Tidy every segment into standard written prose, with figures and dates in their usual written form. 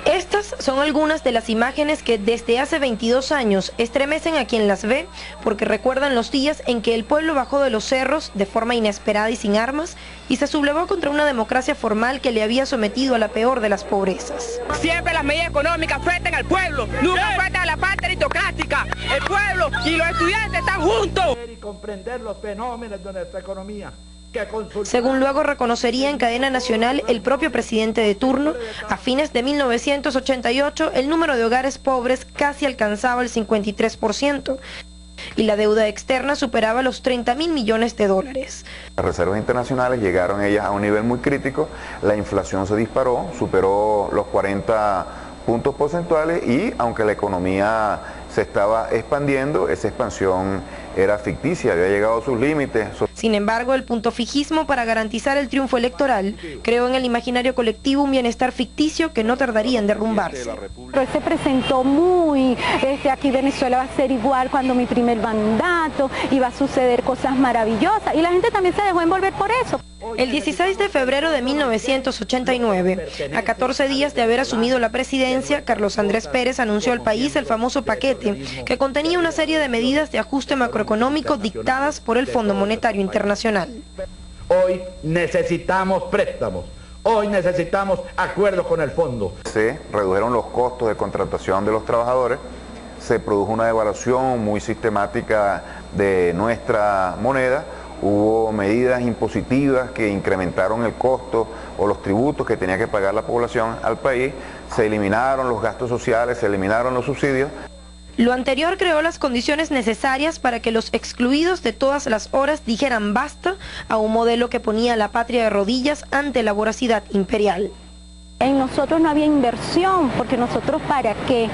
Estas son algunas de las imágenes que desde hace 22 años estremecen a quien las ve, porque recuerdan los días en que el pueblo bajó de los cerros de forma inesperada y sin armas y se sublevó contra una democracia formal que le había sometido a la peor de las pobrezas. Siempre las medidas económicas afectan al pueblo, nunca afectan a la parte aristocrática. El pueblo y los estudiantes están juntos. Y comprender los fenómenos de nuestra economía. Según luego reconocería en cadena nacional el propio presidente de turno, a fines de 1988 el número de hogares pobres casi alcanzaba el 53% y la deuda externa superaba los 30.000 millones de dólares. Las reservas internacionales llegaron ellas a un nivel muy crítico, la inflación se disparó, superó los 40 puntos porcentuales y aunque la economía se estaba expandiendo, esa expansión era ficticia, había llegado a sus límites. Sin embargo, el punto fijismo para garantizar el triunfo electoral creó en el imaginario colectivo un bienestar ficticio que no tardaría en derrumbarse. Pero él se presentó muy, aquí Venezuela va a ser igual cuando mi primer mandato, y va a suceder cosas maravillosas, y la gente también se dejó envolver por eso. El 16 de febrero de 1989, a 14 días de haber asumido la presidencia, Carlos Andrés Pérez anunció al país el famoso paquete, que contenía una serie de medidas de ajuste macroeconómico dictadas por el Fondo Monetario Internacional. Hoy necesitamos préstamos, hoy necesitamos acuerdos con el fondo. Se redujeron los costos de contratación de los trabajadores, se produjo una devaluación muy sistemática de nuestra moneda, hubo medidas impositivas que incrementaron el costo o los tributos que tenía que pagar la población al país, se eliminaron los gastos sociales, se eliminaron los subsidios. Lo anterior creó las condiciones necesarias para que los excluidos de todas las horas dijeran basta a un modelo que ponía a la patria de rodillas ante la voracidad imperial. En nosotros no había inversión, porque nosotros ¿para qué?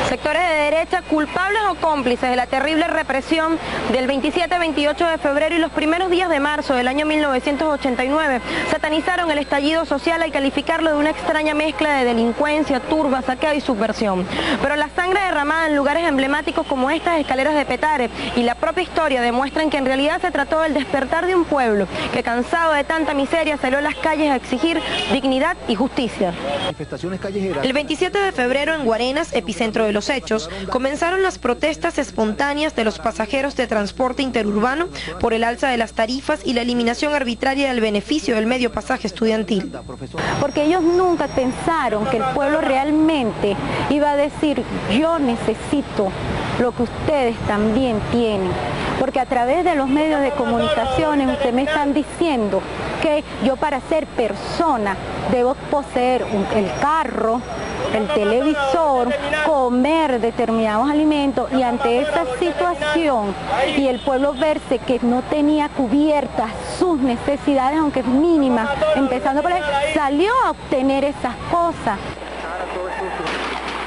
Sectores de derecha, culpables o cómplices de la terrible represión del 27-28 de febrero y los primeros días de marzo del año 1989, satanizaron el estallido social al calificarlo de una extraña mezcla de delincuencia, turba, saqueo y subversión. Pero la sangre derramada en lugares emblemáticos como estas escaleras de Petare y la propia historia demuestran que en realidad se trató del despertar de un pueblo que, cansado de tanta miseria, salió a las calles a exigir dignidad y justicia. Manifestaciones callejeras. El 27 de febrero en Guarenas, epicentro de los hechos, comenzaron las protestas espontáneas de los pasajeros de transporte interurbano por el alza de las tarifas y la eliminación arbitraria del beneficio del medio pasaje estudiantil. Porque ellos nunca pensaron que el pueblo realmente iba a decir: yo necesito lo que ustedes también tienen, porque a través de los medios de comunicación ustedes me están diciendo que yo, para ser persona, debo poseer el carro, el televisor, comer determinados alimentos, y ante esa situación y el pueblo verse que no tenía cubiertas sus necesidades, aunque mínimas, empezando por ahí, salió a obtener esas cosas.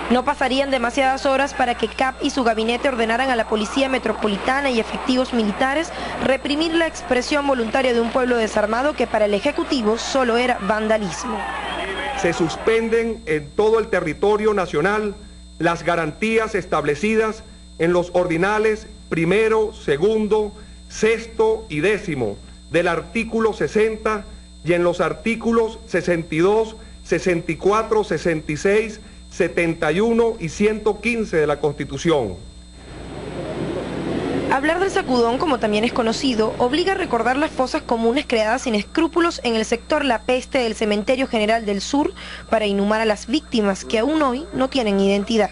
No pasarían demasiadas horas para que CAP y su gabinete ordenaran a la Policía Metropolitana y efectivos militares reprimir la expresión voluntaria de un pueblo desarmado que para el Ejecutivo solo era vandalismo. Se suspenden en todo el territorio nacional las garantías establecidas en los ordinales primero, segundo, sexto y décimo del artículo 60 y en los artículos 62, 64, 66, 71 y 115 de la Constitución. Hablar del sacudón, como también es conocido, obliga a recordar las fosas comunes creadas sin escrúpulos en el sector La Peste del Cementerio General del Sur para inhumar a las víctimas que aún hoy no tienen identidad.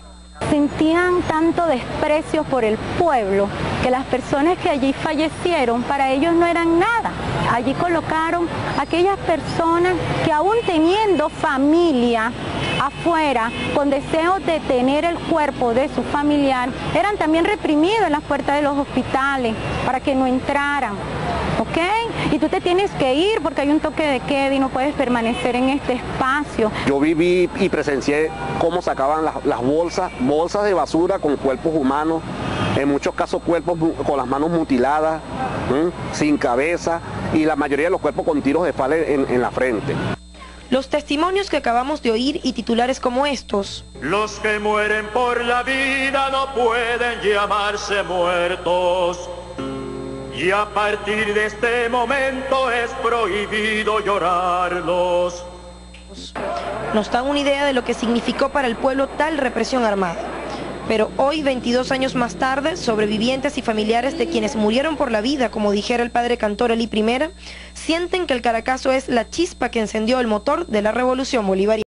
Sentían tanto desprecio por el pueblo que las personas que allí fallecieron para ellos no eran nada. Allí colocaron a aquellas personas que, aún teniendo familia afuera, con deseos de tener el cuerpo de su familiar, eran también reprimidos en las puertas de los hospitales para que no entraran, ¿ok? Y tú te tienes que ir porque hay un toque de queda y no puedes permanecer en este espacio. Yo viví y presencié cómo sacaban las bolsas de basura con cuerpos humanos, en muchos casos cuerpos con las manos mutiladas, sin cabeza, y la mayoría de los cuerpos con tiros de bala en la frente. Los testimonios que acabamos de oír y titulares como estos. Los que mueren por la vida no pueden llamarse muertos. Y a partir de este momento es prohibido llorarlos. años. Nos dan una idea de lo que significó para el pueblo tal represión armada. Pero hoy, 22 años más tarde, sobrevivientes y familiares de quienes murieron por la vida, como dijera el padre cantor Elí I, sienten que el Caracazo es la chispa que encendió el motor de la revolución bolivariana.